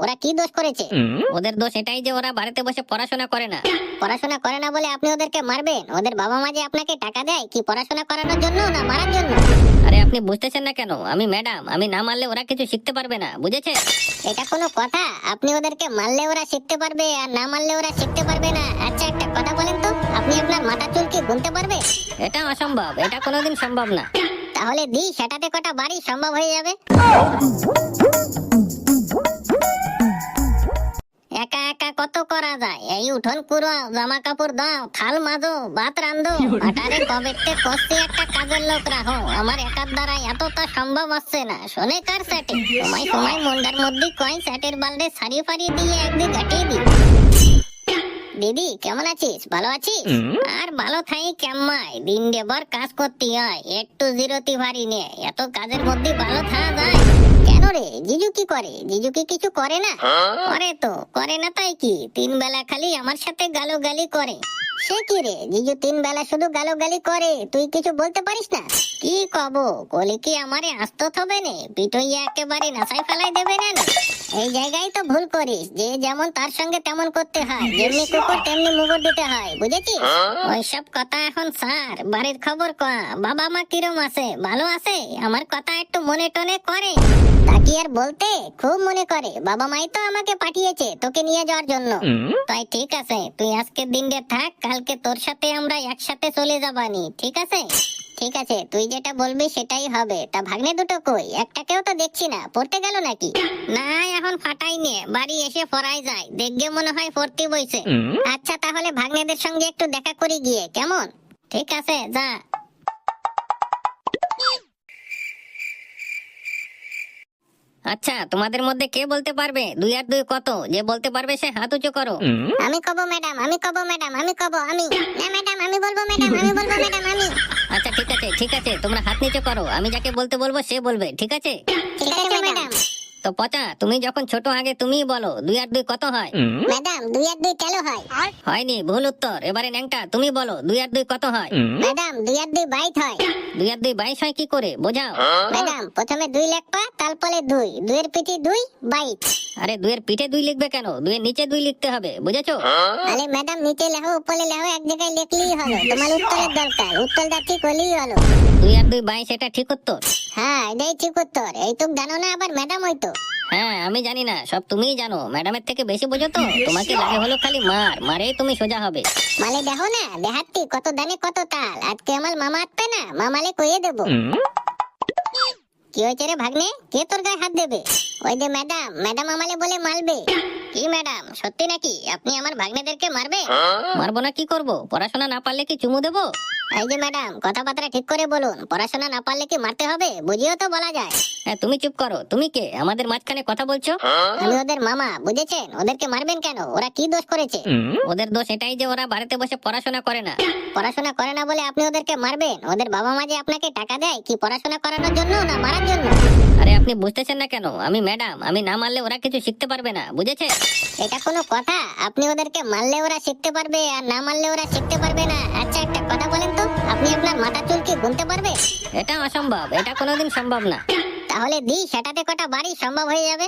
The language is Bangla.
ওরা কি দোষ করেছে? ওদের দোষ এটাই যে ওরা বাড়িতে বসে পড়াশোনা করে না। পড়াশোনা করে না বলে আপনি ওদেরকে মারবেন? ওদের বাবা মা যে আপনাকে টাকা দেয় কি পড়াশোনা করানোর জন্য না মারার জন্য? আরে আপনি বুঝতেছেন না কেন? আমি ম্যাডাম, আমি না মারলে ওরা কিছু শিখতে পারবে না, বুঝেছে? এটা কোনো কথা? আপনি ওদেরকে মারলে ওরা শিখতে পারবে আর না মারলে ওরা শিখতে পারবে না? আচ্ছা একটা কথা বলেন তো, আপনি আপনার মাথা চুল কি গুনতে পারবে? এটা অসম্ভব, এটা কোনোদিন সম্ভব না। তাহলে দি সেটাতে কটা বাড়ি সম্ভব হয়ে যাবে। একা একা কত করা যায়? এই উঠোন কুড়াও, জামা কাপড় দাও, থাল মাজো, ভাত রান্ধো, আটারে কবেতে কষে একটা কাজের লোক রাখো। আমার একার দ্বারা এতটা সম্ভব হচ্ছে না। শোনে কার সেটে সময় সময় মন্ডার মধ্যে কয় সেটের বালদে সারি ফারি দিয়ে একদিন কাটিয়ে দি। দিদি কেমন আছিস? ভালো আছিস? আর ভালো থাই কেমাই, দিন দেবার কাজ করতে হয়, একটু জিরোতি ভারি নে। এত কাজের মধ্যে ভালো থাকা যায় কেন রে? জিজু কি করে? জিজু কি কিছু করে না? করে তো, করে না তাই কি? 3 বেলা খালি আমার সাথে গালোগালি করে। সে কি রে, জিজু 3 বেলা শুধু গালোগালি করে, তুই কিছু বলতে পারিস না? কি কব, কলি কি আমারে আস্ত হবে নে, পিটইয়া একেবারে নাসাই ফেলাই দেবে না? এই জায়গায় তো ভুল করিস, যে যেমন তার সঙ্গে তেমন করতে হয়, যেমনি কুকুর তেমনি মুগুর দিতে হয়, বুঝেছিস? ওইসব কথা এখন স্যার, বাড়ির খবর কয়া, বাবা মা কিরম আছে? ভালো আছে? আমার কথা একটু মনে টনে করে? তা কি আর বলতে, খুব মনে করে। বাবা মাই তো আমাকে পাঠিয়েছে তোকে নিয়ে যাওয়ার জন্য। তাই ঠিক আছে, তুই আজকের দিনটা থাক, কালকে তোর সাথে আমরা একসাথে চলে যাবানি, ঠিক আছে? ঠিক আছে, তুই যেটা বলবি সেটাই হবে। তা ভাগ্নে দুটো কই? একটাকেও তো দেখছি না, পড়তে গেল নাকি? না এখন ফাটাই নে, বাড়ি এসে পড়াই যায়, দেখবে মনে হয় পড়তে বইছে। আচ্ছা তাহলে ভাগ্নেদের সঙ্গে একটু দেখা করি গিয়ে, কেমন? ঠিক আছে যা। আচ্ছা, তোমাদের মধ্যে কে বলতে পারবে 2 আর 2 কত? যে বলতে পারবে সে হাত উঁচু করো। আমি কব ম্যাডাম, আমি কব ম্যাডাম, আমি কব, আমি না ম্যাডাম, আমি বলবো ম্যাডাম, আমি বলবো ম্যাডাম, আমি। আচ্ছা ঠিক আছে, ঠিক আছে, তোমরা হাত নিচু করো, আমি যাকে বলতে বলবো সে বলবে, ঠিক আছে? ঠিক আছে ম্যাডাম। তো পচা, তুমি যখন ছোট আগে তুমিই বলো 2 আর 2 কত হয়? ম্যাডাম 2 আর 2 তেলো হয়। হয়নি, ভুল উত্তর। এবারে ন্যাংটা তুমি বলো 2 আর 2 কত হয়? ম্যাডাম 2 আর 2 বাইট হয়। 2 আর 2 22 হয় কি করে, বোঝাও। ম্যাডাম প্রথমে 2 লেখবা, তারপরে 2, 2 এর পিঠে 2 বাইট। আরে 2 এর পিঠে 2 লিখবে কেন? 2 এর নিচে 2 লিখতে হবে, বুঝেছো? আরে ম্যাডাম নিচে লেখো উপরে লেখো, এক জায়গায় লিখলেই হলো। তোমার উত্তরের দরকার, উত্তরটা ঠিক হলেই হলো। 2 আর 2 22, এটা ঠিক উত্তর। হ্যাঁ এটাই ঠিক উত্তর। এইটুক জানো না আবার ম্যাডাম হইতো? হ্যাঁ আমি জানি না, সব তুমিই জানো, ম্যাডামের থেকে বেশি বোঝো তো। তোমাকে লাগে হলো খালি মারেই তুমি সোজা হবে। মানে দেখো না, দেহাতি কত দানে কত তাল। আজকে আমার মামা আসবে না, মামালে কইয়ে দেবো। কি হয়েছে রে ভাগ্নে, কে তোর গায়ে হাত দেবে? ওই যে ম্যাডাম, ম্যাডাম আমালে বলে মারবে। কি ম্যাডাম, সত্যি নাকি আপনি আমার ভাগ্নেদেরকে মারবে? মারবো না কি করব? পড়াশোনা না পারলে কি চুমু দেবো? এই যে ম্যাডাম, কথাবার্তা ঠিক করে বলুন। পড়াশোনা না পারলে কি মারতে হবে? বুঝিও তো বলা যায়। হ্যাঁ তুমি চুপ করো। তুমি কে আমাদের মাঝখানে কথা বলছো? আমি ওদের মামা, বুঝেছেন? ওদেরকে মারবেন কেন? ওরা কি দোষ করেছে? ওদের দোষ এটাই যে ওরা বাড়িতে বসে পড়াশোনা করে না। পড়াশোনা করে না বলে আপনি ওদেরকে মারবেন? ওদের বাবা মা যে আপনাকে টাকা দেয় কি পড়াশোনা করানোর জন্য না মারার জন্য? আরে আপনি বুঝতেছেন না কেন? আমি ম্যাডাম, আমি না মারলে ওরা কিছু শিখতে পারবে না, বুঝেছে? এটা কোনো কথা? আপনি ওদেরকে মারলে ওরা শিখতে পারবে আর না মারলে ওরা শিখতে পারবে না? আচ্ছা একটা কথা বলেন তো, আপনি আপনার মাথা চুল কি গুনতে পারবে? এটা অসম্ভব, এটা কোনোদিন সম্ভব না। তাহলে দি সেটাতে কটা বাড়ি সম্ভব হয়ে যাবে।